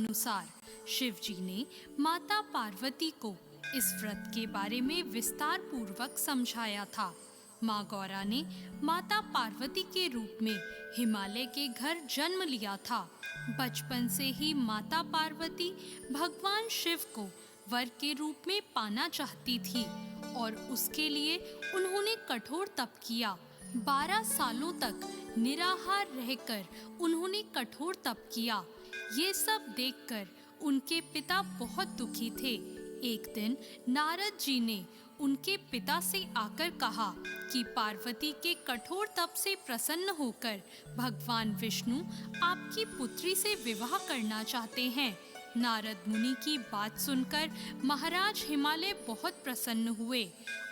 अनुसार शिव जी ने माता पार्वती को इस व्रत के बारे में विस्तार पूर्वक समझाया था। माँ गौरा ने माता पार्वती के रूप में हिमालय के घर जन्म लिया था। बचपन से ही माता पार्वती भगवान शिव को वर के रूप में पाना चाहती थी और उसके लिए उन्होंने कठोर तप किया। 12 सालों तक निराहार रहकर उन्होंने कठोर तप किया। ये सब देखकर उनके पिता बहुत दुखी थे। एक दिन नारद जी ने उनके पिता से आकर कहा कि पार्वती के कठोर तप से प्रसन्न होकर भगवान विष्णु आपकी पुत्री से विवाह करना चाहते हैं। नारद मुनि की बात सुनकर महाराज हिमालय बहुत प्रसन्न हुए।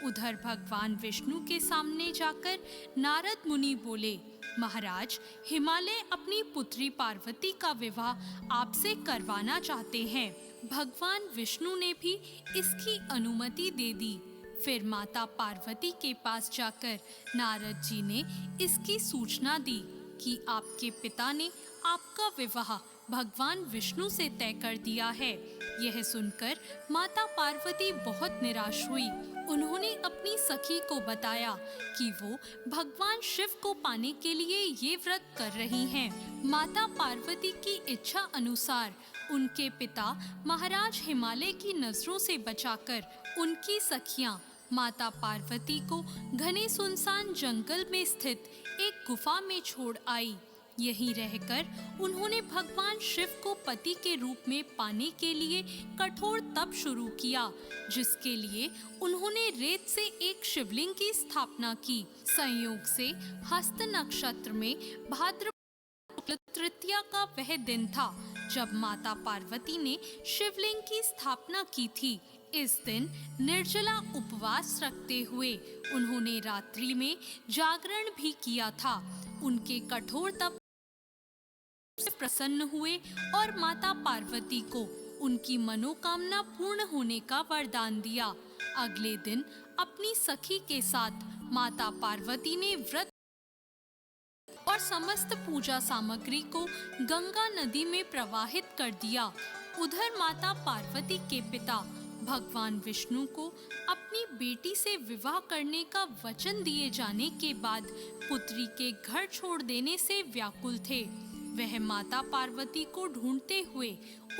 उधर भगवान विष्णु के सामने जाकर नारद मुनि बोले, महाराज, हिमालय अपनी पुत्री पार्वती का विवाह आपसे करवाना चाहते हैं। भगवान विष्णु ने भी इसकी अनुमति दे दी। फिर माता पार्वती के पास जाकर नारद जी ने इसकी सूचना दी कि आपके पिता ने आपका विवाह भगवान विष्णु से तय कर दिया है। यह सुनकर माता पार्वती बहुत निराश हुई। उन्होंने अपनी सखी को बताया कि वो भगवान शिव को पाने के लिए ये व्रत कर रही हैं। माता पार्वती की इच्छा अनुसार उनके पिता महाराज हिमालय की नजरों से बचाकर उनकी सखियां माता पार्वती को घने सुनसान जंगल में स्थित एक गुफा में छोड़ आई। यहीं रहकर उन्होंने भगवान शिव को पति के रूप में पाने के लिए कठोर तप शुरू किया, जिसके लिए उन्होंने रेत से एक शिवलिंग की स्थापना की। संयोग से हस्त नक्षत्र में भाद्रपद तृतीया का वह दिन था जब माता पार्वती ने शिवलिंग की स्थापना की थी। इस दिन निर्जला उपवास रखते हुए उन्होंने रात्रि में जागरण भी किया था। उनके कठोर तप से प्रसन्न हुए और माता पार्वती को उनकी मनोकामना पूर्ण होने का वरदान दिया। अगले दिन अपनी सखी के साथ माता पार्वती ने व्रत और समस्त पूजा सामग्री को गंगा नदी में प्रवाहित कर दिया। उधर माता पार्वती के पिता भगवान विष्णु को अपनी बेटी से विवाह करने का वचन दिए जाने के बाद पुत्री के घर छोड़ देने से व्याकुल थे। वह माता पार्वती को ढूंढते हुए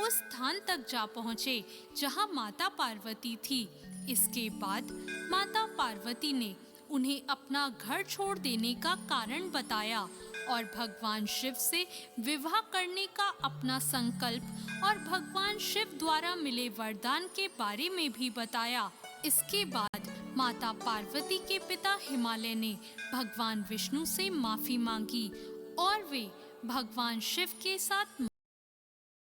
उस स्थान तक जा पहुँचे जहाँ माता पार्वती थी। इसके बाद माता पार्वती ने उन्हें अपना घर छोड़ देने का कारण बताया और भगवान शिव से विवाह करने का अपना संकल्प और भगवान शिव द्वारा मिले वरदान के बारे में भी बताया। इसके बाद माता पार्वती के पिता हिमालय ने भगवान विष्णु से माफी मांगी और वे भगवान शिव के साथ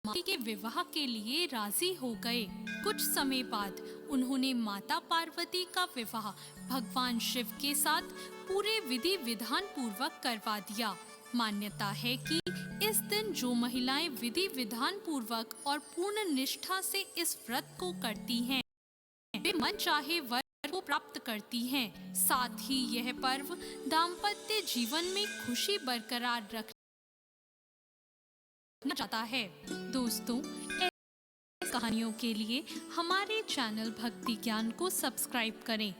के विवाह के लिए राजी हो गए। कुछ समय बाद उन्होंने माता पार्वती का विवाह भगवान शिव के साथ पूरे विधि विधान पूर्वक करवा दिया। मान्यता है कि इस दिन जो महिलाएं विधि विधान पूर्वक और पूर्ण निष्ठा से इस व्रत को करती हैं, वे मन चाहे वर को प्राप्त करती हैं। साथ ही यह पर्व दाम्पत्य जीवन में खुशी बरकरार रखना चाहता है। दोस्तों, ऐसी कहानियों के लिए हमारे चैनल भक्ति ज्ञान को सब्सक्राइब करें।